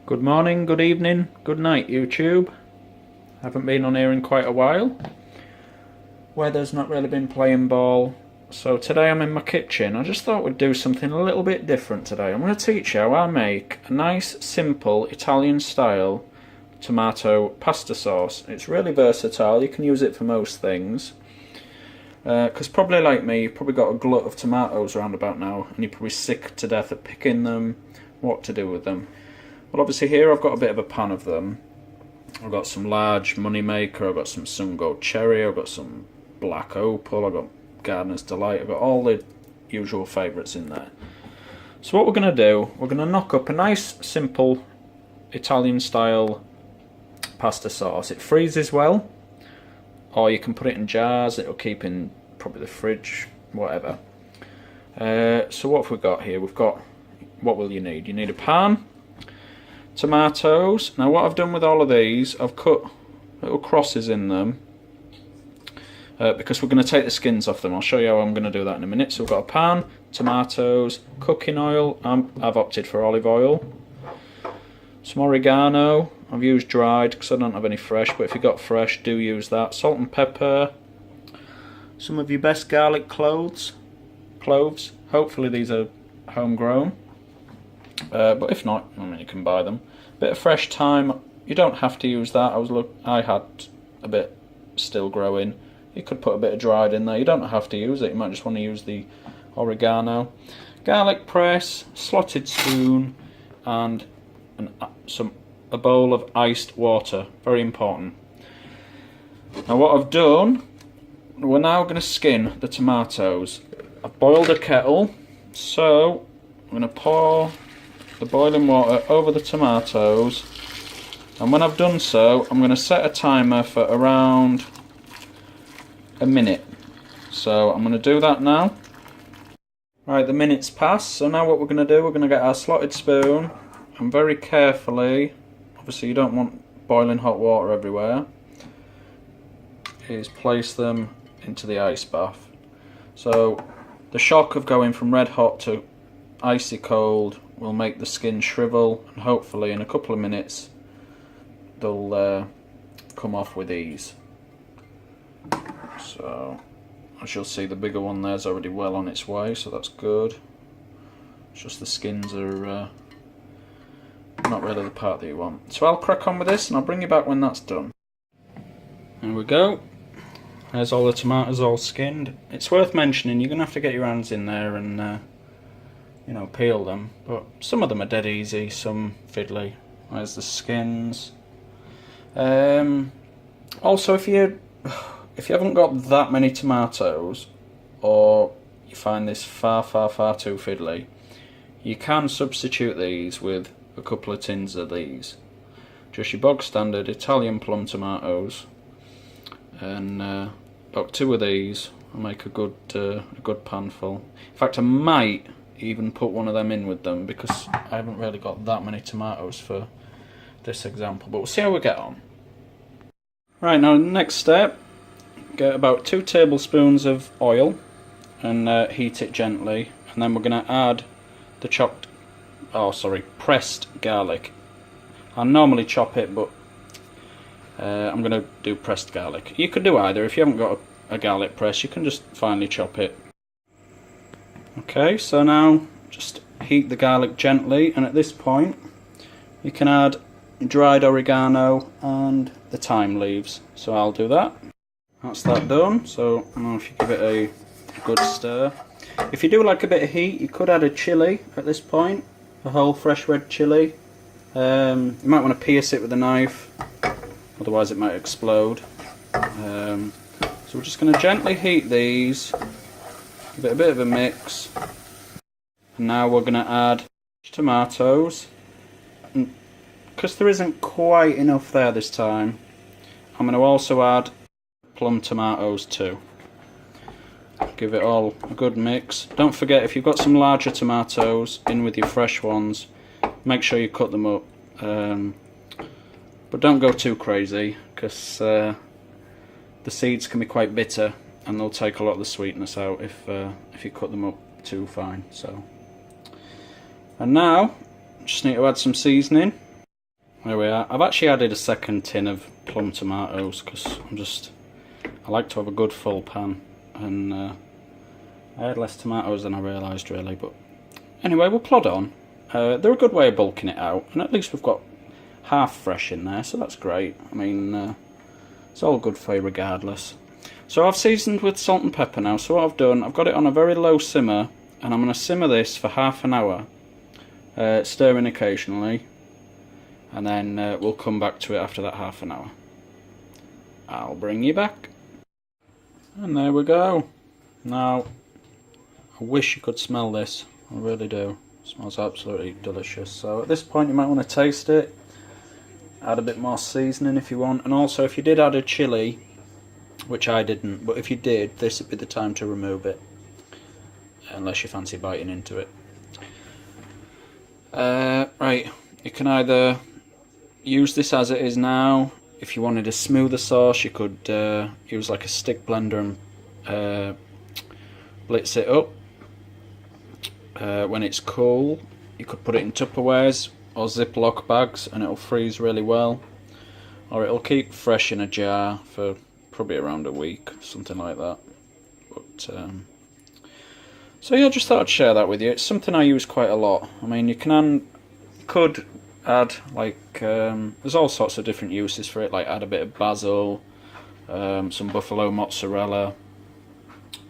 Good morning, good evening, good night YouTube. Haven't been on here in quite a while. Weather's not really been playing ball, so today I'm in my kitchen. I just thought we'd do something a little bit different today. I'm going to teach you how I make a nice, simple, Italian style tomato pasta sauce. It's really versatile, you can use it for most things. Because probably like me, you've probably got a glut of tomatoes around about now, and you're probably sick to death of picking them, what to do with them. Well, obviously here I've got a bit of a pan of them. I've got some large Moneymaker, I've got some Sungo Cherry, I've got some Black Opal, I've got Gardener's Delight, I've got all the usual favourites in there. So what we're going to do, we're going to knock up a nice, simple, Italian style pasta sauce. It freezes well, or you can put it in jars, it'll keep in probably the fridge, whatever. So what have we got here? We've got, what will you need? You need a pan, tomatoes. Now what I've done with all of these, I've cut little crosses in them because we're going to take the skins off them. I'll show you how I'm going to do that in a minute. So we've got a pan, tomatoes, cooking oil. I've opted for olive oil. Some oregano. I've used dried because I don't have any fresh, but if you've got fresh, do use that. Salt and pepper. Some of your best garlic cloves. Hopefully these are homegrown. But if not, I mean, you can buy them. Bit of fresh thyme. You don't have to use that. I had a bit still growing. You could put a bit of dried in there. You don't have to use it. You might just want to use the oregano. Garlic press, slotted spoon, and a bowl of iced water. Very important. Now what I've done, we're now going to skin the tomatoes. I've boiled a kettle, so I'm going to pour the boiling water over the tomatoes, and when I've done so, I'm going to set a timer for around a minute. So I'm going to do that now. Right, the minute's passed, so now what we're going to do, we're going to get our slotted spoon and very carefully, obviously you don't want boiling hot water everywhere, is place them into the ice bath. So the shock of going from red hot to icy cold will make the skin shrivel, and hopefully in a couple of minutes they'll come off with ease. So as you'll see, the bigger one there's already well on its way, so that's good. It's just the skins are not really the part that you want. So I'll crack on with this and I'll bring you back when that's done. There we go. There's all the tomatoes all skinned. It's worth mentioning, you're going to have to get your hands in there and you know, peel them, but some of them are dead easy, some fiddly. There's the skins. Also, if you haven't got that many tomatoes, or you find this far too fiddly, you can substitute these with a couple of tins of these. Just your bog standard Italian plum tomatoes, and about 2 of these will make a good panful. In fact, I might even put one of them in with them because I haven't really got that many tomatoes for this example, but we'll see how we get on. Right, now the next step, get about 2 tablespoons of oil and heat it gently, and then we're going to add the pressed garlic. I normally chop it, but I'm going to do pressed garlic. You could do either. If you haven't got a garlic press, you can just finely chop it. Okay, so now just heat the garlic gently, and at this point you can add dried oregano and the thyme leaves. So I'll do that. That's that done. So now if you give it a good stir. If you do like a bit of heat, you could add a chilli at this point, a whole fresh red chilli. You might want to pierce it with a knife, otherwise it might explode. So we're just going to gently heat these. Give it a bit of a mix. And now we're going to add tomatoes. Because there isn't quite enough there this time, I'm going to also add plum tomatoes too. Give it all a good mix. Don't forget, if you've got some larger tomatoes in with your fresh ones, make sure you cut them up. But don't go too crazy, because the seeds can be quite bitter and they'll take a lot of the sweetness out if you cut them up too fine. So, and now just need to add some seasoning. Anyway, I've actually added a second tin of plum tomatoes because I like to have a good full pan, and I had less tomatoes than I realised really. But anyway, we'll plod on. They're a good way of bulking it out, and at least we've got half fresh in there, so that's great. I mean, it's all good for you regardless. So I've seasoned with salt and pepper now, so what I've done, I've got it on a very low simmer, and I'm going to simmer this for half an hour, stirring occasionally, and then we'll come back to it after that half an hour. I'll bring you back. And there we go. Now, I wish you could smell this, I really do. It smells absolutely delicious. So at this point you might want to taste it, add a bit more seasoning if you want, and also if you did add a chilli, which I didn't, but if you did, this would be the time to remove it, unless you fancy biting into it. Right, you can either use this as it is now. If you wanted a smoother sauce, you could use like a stick blender and blitz it up. When it's cool, you could put it in Tupperwares or Ziploc bags and it'll freeze really well, or it'll keep fresh in a jar for probably around a week, something like that. But so yeah, I just thought I'd share that with you. It's something I use quite a lot. I mean, you could add like there's all sorts of different uses for it, like add a bit of basil, some buffalo mozzarella,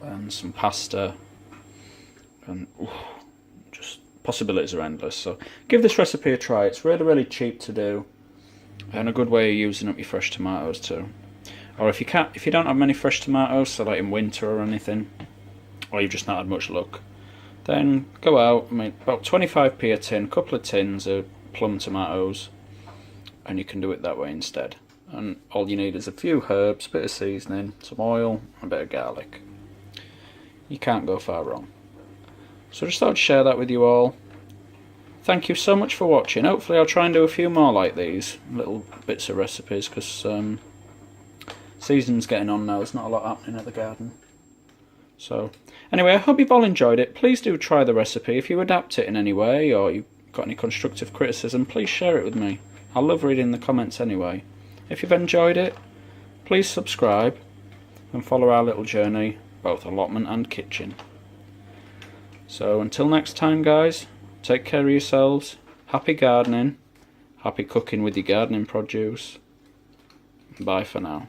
and some pasta, and just possibilities are endless. So give this recipe a try. It's really cheap to do, and a good way of using up your fresh tomatoes too. Or if you don't have many fresh tomatoes, so like in winter or anything, or you've just not had much luck, then go out. I mean, about 25p a tin, couple of tins of plum tomatoes, and you can do it that way instead. And all you need is a few herbs, a bit of seasoning, some oil, and a bit of garlic. You can't go far wrong. So just thought I'd share that with you all. Thank you so much for watching. Hopefully I'll try and do a few more like these, little bits of recipes, because season's getting on now. There's not a lot happening at the garden. So anyway, I hope you've all enjoyed it. Please do try the recipe. If you adapt it in any way, or you've got any constructive criticism, please share it with me. I love reading the comments anyway. If you've enjoyed it, please subscribe and follow our little journey, both allotment and kitchen. So until next time guys, take care of yourselves, happy gardening, happy cooking with your gardening produce. Bye for now.